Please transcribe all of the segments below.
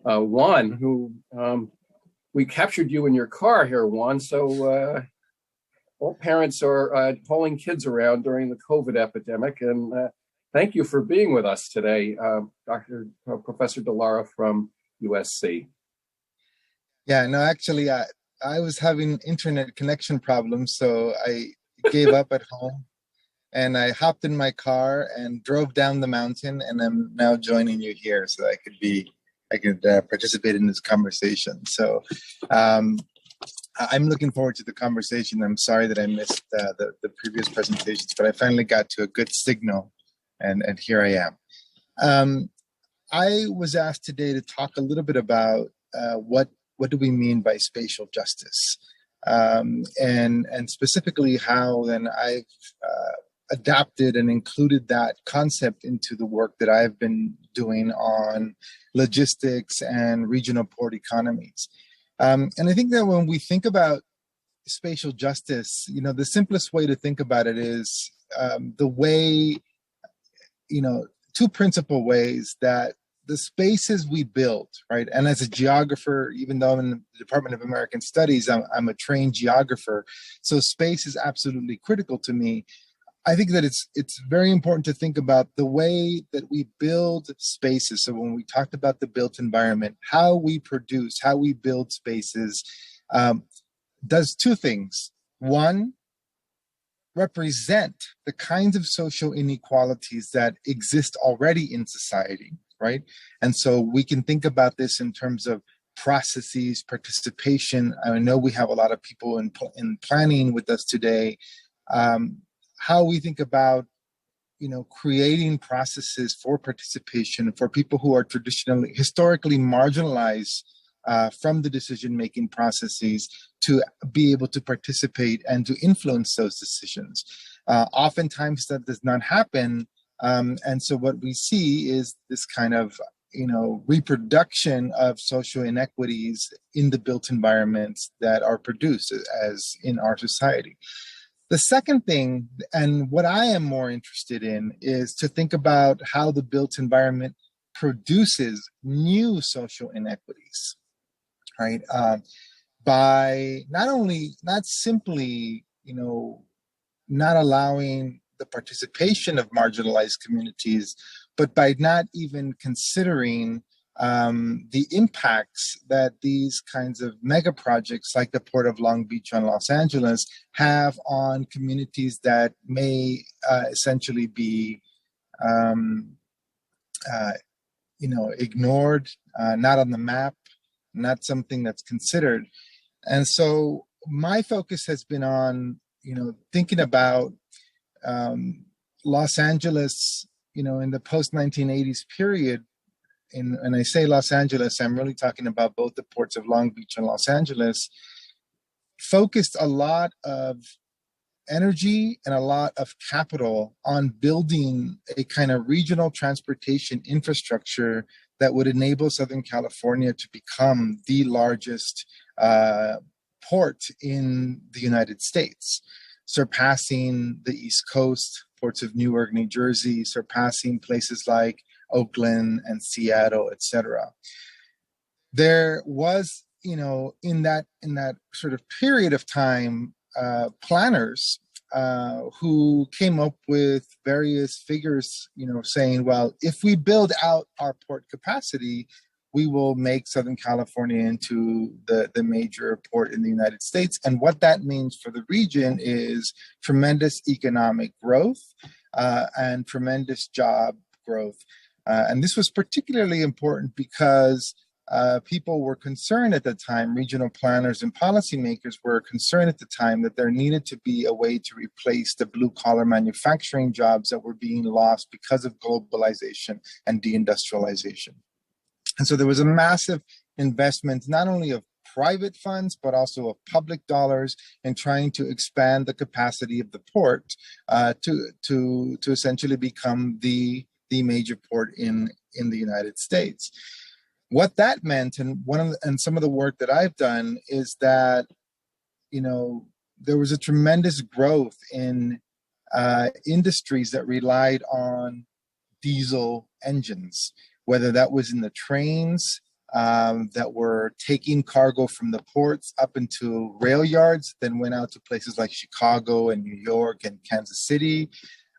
Juan, who we captured you in your car here, Juan. So all parents are hauling kids around during the COVID epidemic, and thank you for being with us today, Dr. Professor Lara from USC. Yeah, no, actually, I was having internet connection problems, so I gave up at home and I hopped in my car and drove down the mountain, and I'm now joining you here so I could participate in this conversation. So um, I'm looking forward to the conversation. I'm sorry that I missed the previous presentations, but I finally got to a good signal, and here I am. Um, I was asked today to talk a little bit about what do we mean by spatial justice, and specifically how then I've adapted and included that concept into the work that I've been doing on logistics and regional port economies. And I think that when we think about spatial justice, the simplest way to think about it is the way, two principal ways that the spaces we build, right? And as a geographer, even though I'm in the Department of American Studies, I'm a trained geographer. So space is absolutely critical to me. I think that it's very important to think about the way that we build spaces. So when we talked about the built environment, how we produce, how we build spaces, does two things. One, represent the kinds of social inequalities that exist already in society, right? And so we can think about this in terms of processes, participation. I know we have a lot of people in planning with us today. How we think about, creating processes for participation for people who are historically marginalized from the decision-making processes to be able to participate and to influence those decisions. Oftentimes that does not happen. And so what we see is this kind of, reproduction of social inequities in the built environments that are produced as in our society. The second thing, and what I am more interested in, is to think about how the built environment produces new social inequities, right? By not simply, not allowing the participation of marginalized communities, but by not even considering the impacts that these kinds of mega projects like the Port of Long Beach on Los Angeles have on communities that may essentially be, ignored, not on the map, not something that's considered. And so my focus has been on, thinking about Los Angeles, in the post-1980s period. And I say Los Angeles, I'm really talking about both the ports of Long Beach and Los Angeles, focused a lot of energy and a lot of capital on building a kind of regional transportation infrastructure that would enable Southern California to become the largest port in the United States, surpassing the East Coast, ports of Newark, New Jersey, surpassing places like Oakland and Seattle, etc. There was, in that sort of period of time, planners who came up with various figures, saying, well, if we build out our port capacity, we will make Southern California into the major port in the United States. And what that means for the region is tremendous economic growth and tremendous job growth. And this was particularly important because people were concerned at the time, regional planners and policymakers were concerned at the time that there needed to be a way to replace the blue-collar manufacturing jobs that were being lost because of globalization and deindustrialization. And so there was a massive investment, not only of private funds, but also of public dollars in trying to expand the capacity of the port to essentially become the major port in the United States. What that meant, and some of the work that I've done, is that there was a tremendous growth in industries that relied on diesel engines, whether that was in the trains, that were taking cargo from the ports up into rail yards, then went out to places like Chicago and New York and Kansas City,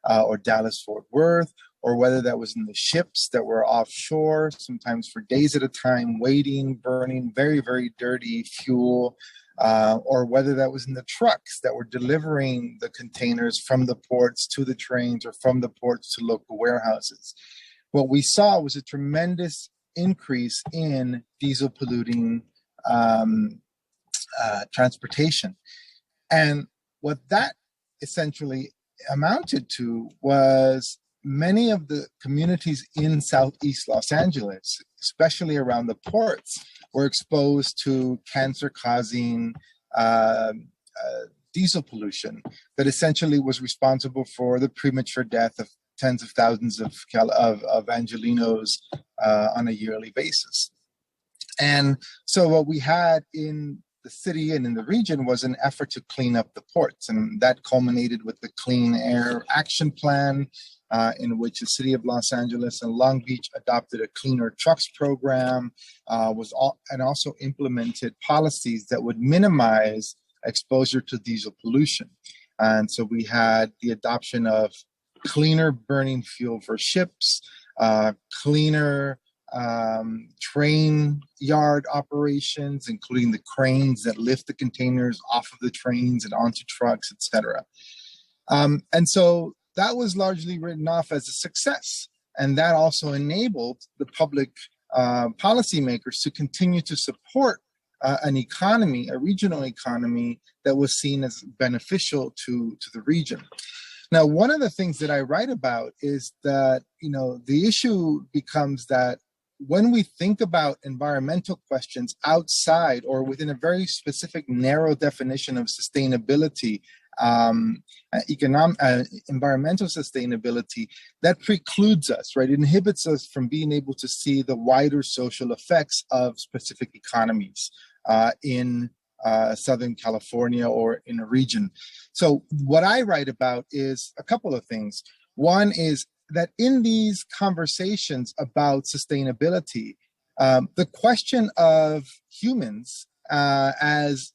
or Dallas, Fort Worth, or whether that was in the ships that were offshore, sometimes for days at a time, waiting, burning very, very dirty fuel, or whether that was in the trucks that were delivering the containers from the ports to the trains or from the ports to local warehouses. What we saw was a tremendous increase in diesel polluting transportation. And what that essentially amounted to was many of the communities in Southeast Los Angeles, especially around the ports, were exposed to cancer-causing diesel pollution that essentially was responsible for the premature death of tens of thousands of Angelenos on a yearly basis. And so what we had in the city and in the region was an effort to clean up the ports. And that culminated with the Clean Air Action Plan, in which the city of Los Angeles and Long Beach adopted a cleaner trucks program, and also implemented policies that would minimize exposure to diesel pollution. And so we had the adoption of cleaner burning fuel for ships, cleaner train yard operations, including the cranes that lift the containers off of the trains and onto trucks, etc. And so that was largely written off as a success. And that also enabled the public policymakers to continue to support an economy, a regional economy that was seen as beneficial to the region. Now, one of the things that I write about is that, the issue becomes that when we think about environmental questions outside or within a very specific narrow definition of sustainability, environmental sustainability, that precludes us, right? It inhibits us from being able to see the wider social effects of specific economies in Southern California or in a region. So what I write about is a couple of things. One is that in these conversations about sustainability, the question of humans as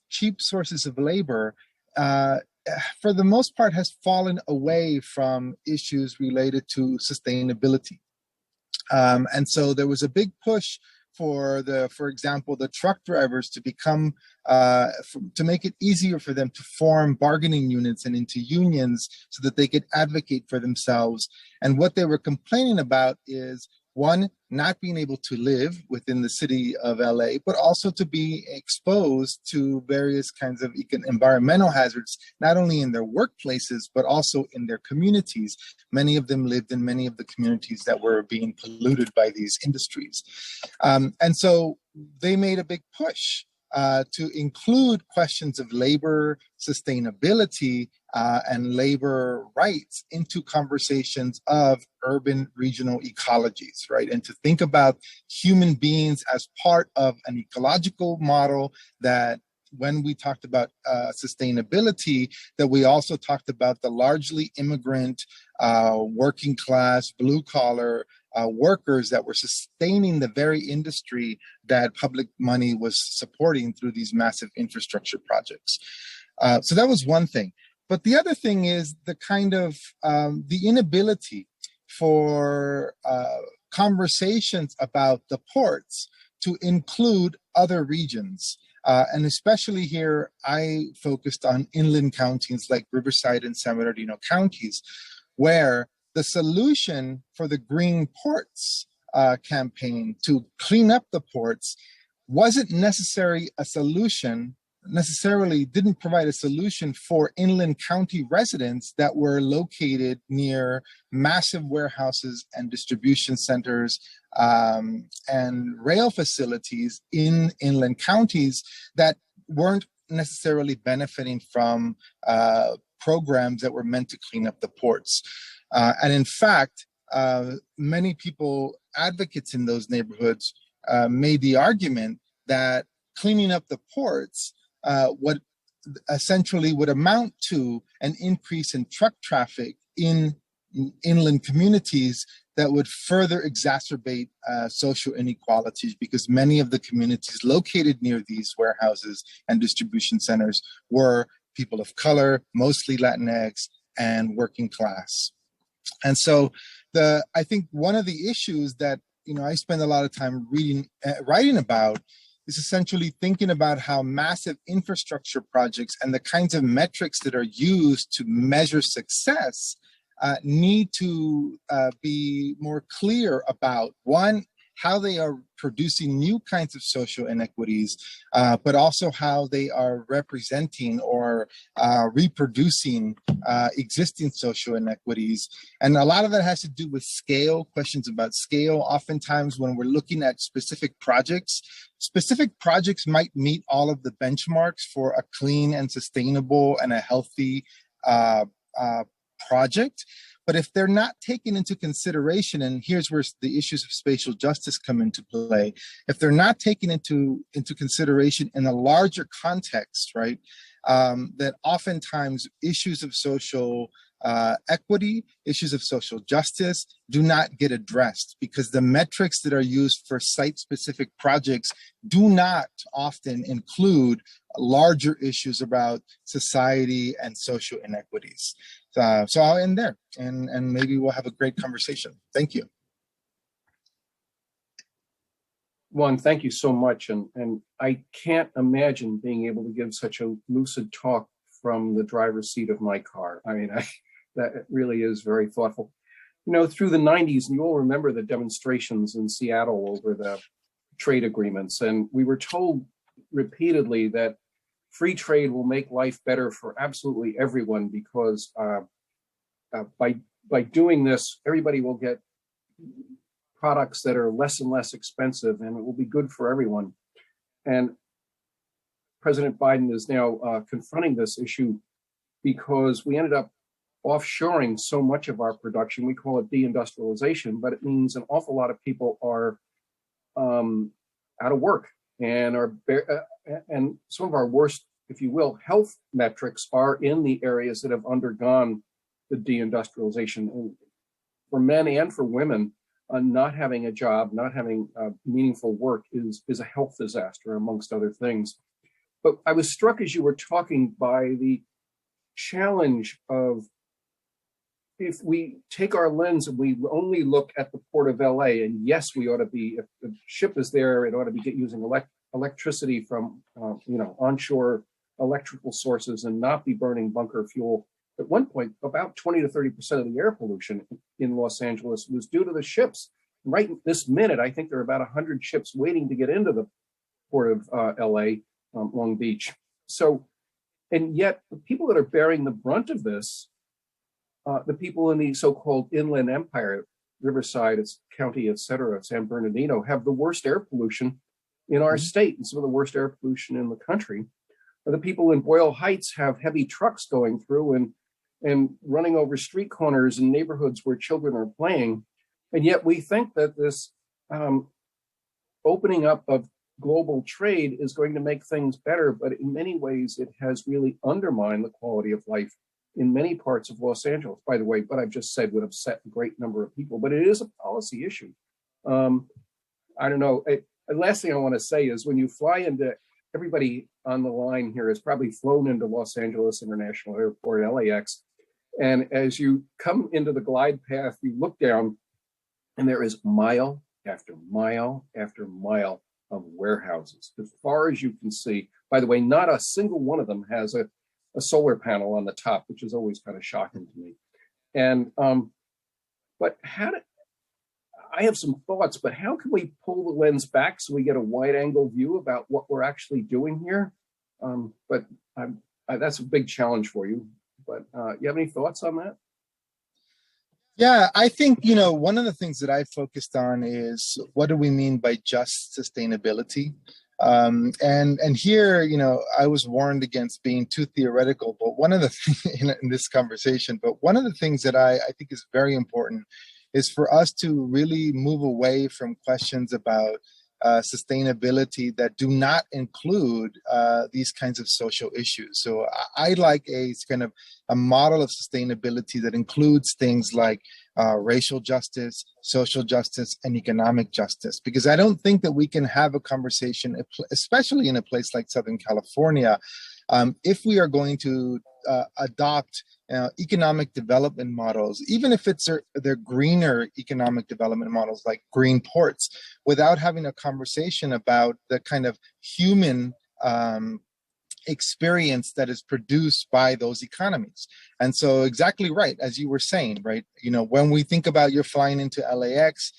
cheap sources of labor, for the most part, has fallen away from issues related to sustainability. And so there was a big push for example, the truck drivers to become, to make it easier for them to form bargaining units and into unions so that they could advocate for themselves. And what they were complaining about is, one, not being able to live within the city of LA, but also to be exposed to various kinds of environmental hazards, not only in their workplaces, but also in their communities. Many of them lived in many of the communities that were being polluted by these industries. And so they made a big push to include questions of labor sustainability and labor rights into conversations of urban regional ecologies, right? And to think about human beings as part of an ecological model that when we talked about sustainability, that we also talked about the largely immigrant, working class, blue collar workers that were sustaining the very industry that public money was supporting through these massive infrastructure projects. So that was one thing. But the other thing is the kind of the inability for conversations about the ports to include other regions. And especially here, I focused on inland counties like Riverside and San Bernardino counties, where the solution for the Green Ports campaign to clean up the ports wasn't necessarily didn't provide a solution for inland county residents that were located near massive warehouses and distribution centers and rail facilities in inland counties that weren't necessarily benefiting from programs that were meant to clean up the ports. And in fact, many people, advocates in those neighborhoods, made the argument that cleaning up the ports would essentially amount to an increase in truck traffic in inland communities that would further exacerbate social inequalities, because many of the communities located near these warehouses and distribution centers were people of color, mostly Latinx, and working class. And so I think one of the issues that I spend a lot of time writing about is essentially thinking about how massive infrastructure projects and the kinds of metrics that are used to measure success need to be more clear about, one, how they are producing new kinds of social inequities, but also how they are representing or reproducing existing social inequities. And a lot of that has to do with scale, questions about scale. Oftentimes when we're looking at specific projects might meet all of the benchmarks for a clean and sustainable and a healthy project. But if they're not taken into consideration, and here's where the issues of spatial justice come into play, if they're not taken into consideration in a larger context, right, that oftentimes issues of social equity, issues of social justice do not get addressed, because the metrics that are used for site-specific projects do not often include larger issues about society and social inequities. So I'll end there, and maybe we'll have a great conversation. Thank you. Juan, thank you so much. And I can't imagine being able to give such a lucid talk from the driver's seat of my car. I mean, that really is very thoughtful. Through the 90s, and you all remember the demonstrations in Seattle over the trade agreements. And we were told repeatedly that free trade will make life better for absolutely everyone, because by doing this, everybody will get products that are less and less expensive, and it will be good for everyone. And President Biden is now confronting this issue because we ended up offshoring so much of our production. We call it deindustrialization, but it means an awful lot of people are out of work, and and some of our worst, if you will, health metrics are in the areas that have undergone the deindustrialization. And for men and for women, not having a job, not having meaningful work is a health disaster, amongst other things. But I was struck as you were talking by the challenge of, if we take our lens and we only look at the port of LA, and yes, we ought to be, if the ship is there, it ought to be using electricity from onshore electrical sources and not be burning bunker fuel. At one point, about 20 to 30% of the air pollution in Los Angeles was due to the ships. Right this minute, I think there are about 100 ships waiting to get into the port of LA, Long Beach. So, and yet the people that are bearing the brunt of this, the people in the so-called Inland Empire, Riverside, its county, et cetera, San Bernardino, have the worst air pollution in our state and some of the worst air pollution in the country. The people in Boyle Heights have heavy trucks going through and running over street corners in neighborhoods where children are playing. And yet we think that this opening up of global trade is going to make things better, but in many ways it has really undermined the quality of life in many parts of Los Angeles. By the way, what I've just said would upset a great number of people, but it is a policy issue. I don't know. The last thing I want to say is, when you fly into, everybody on the line here has probably flown into Los Angeles International Airport, LAX. And as you come into the glide path, you look down and there is mile after mile after mile of warehouses, as far as you can see. By the way, not a single one of them has a solar panel on the top, which is always kind of shocking to me. And, but I have some thoughts, but how can we pull the lens back so we get a wide angle view about what we're actually doing here? But that's a big challenge for you. But you have any thoughts on that? Yeah, I think, one of the things that I focused on is, what do we mean by just sustainability? And here, I was warned against being too theoretical, but one of the things in this conversation, but one of the things that I think is very important is for us to really move away from questions about sustainability that do not include these kinds of social issues. So I like a kind of a model of sustainability that includes things like racial justice, social justice, and economic justice, because I don't think that we can have a conversation, especially in a place like Southern California, if we are going to adopt economic development models, even if they're greener economic development models like green ports, without having a conversation about the kind of human experience that is produced by those economies. And so exactly right, as you were saying, right? You know, when we think about you're flying into LAX,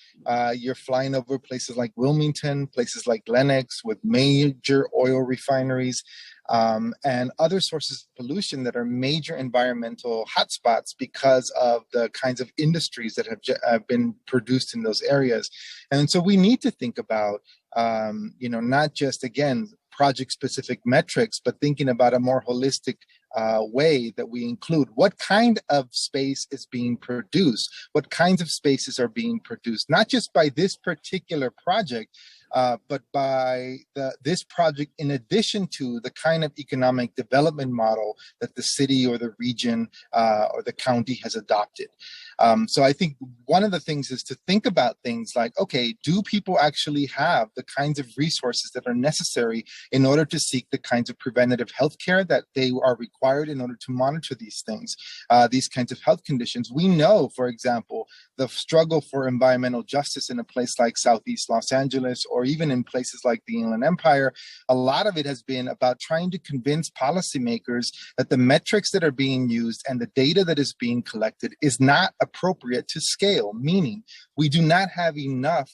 you're flying over places like Wilmington, places like Lenox with major oil refineries, and other sources of pollution that are major environmental hotspots because of the kinds of industries that have been produced in those areas. And so we need to think about, you know, not just, again, project-specific metrics, but thinking about a more holistic way that we include what kind of space is being produced, what kinds of spaces are being produced, not just by this particular project, but by this project in addition to the kind of economic development model that the city or the region or the county has adopted. So I think one of the things is to think about things like, okay, do people actually have the kinds of resources that are necessary in order to seek the kinds of preventative health care that they are required in order to monitor these things, these kinds of health conditions? We know, for example, the struggle for environmental justice in a place like Southeast Los Angeles, or even in places like the Inland Empire, a lot of it has been about trying to convince policymakers that the metrics that are being used and the data that is being collected is not appropriate to scale, meaning we do not have enough,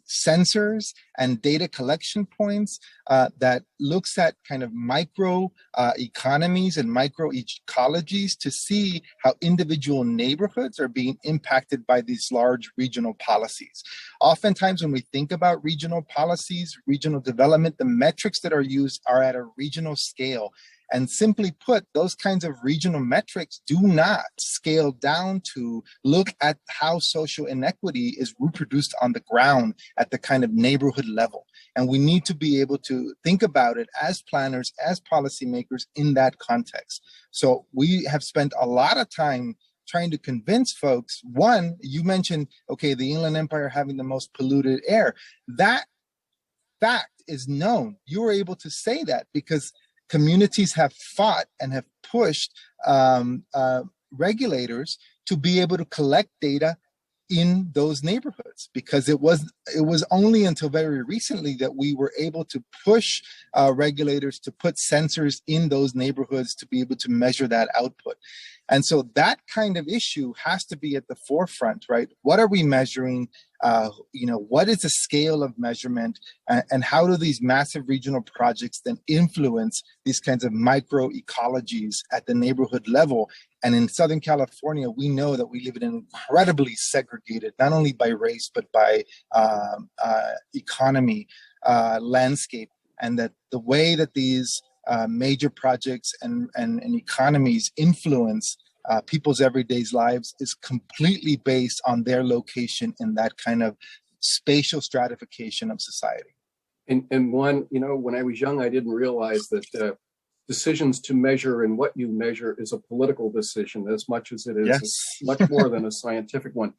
sensors and data collection points that looks at kind of micro economies and micro ecologies to see how individual neighborhoods are being impacted by these large regional policies. Oftentimes when we think about regional policies, regional development, the metrics that are used are at a regional scale. And simply put, those kinds of regional metrics do not scale down to look at how social inequity is reproduced on the ground at the kind of neighborhood level. And we need to be able to think about it as planners, as policymakers in that context. So we have spent a lot of time trying to convince folks. One, you mentioned, okay, the Inland Empire having the most polluted air. That fact is known. You were able to say that because communities have fought and have pushed regulators to be able to collect data in those neighborhoods, because it was only until very recently that we were able to push regulators to put sensors in those neighborhoods to be able to measure that output. And so that kind of issue has to be at the forefront, right? What are we measuring? What is the scale of measurement, and how do these massive regional projects then influence these kinds of micro ecologies at the neighborhood level? And in Southern California, we know that we live in an incredibly segregated, not only by race, but by economy landscape, and that the way that these major projects and economies influence people's everyday lives is completely based on their location in that kind of spatial stratification of society. And Juan, when I was young, I didn't realize that decisions to measure and what you measure is a political decision as much as it is much more than a scientific one.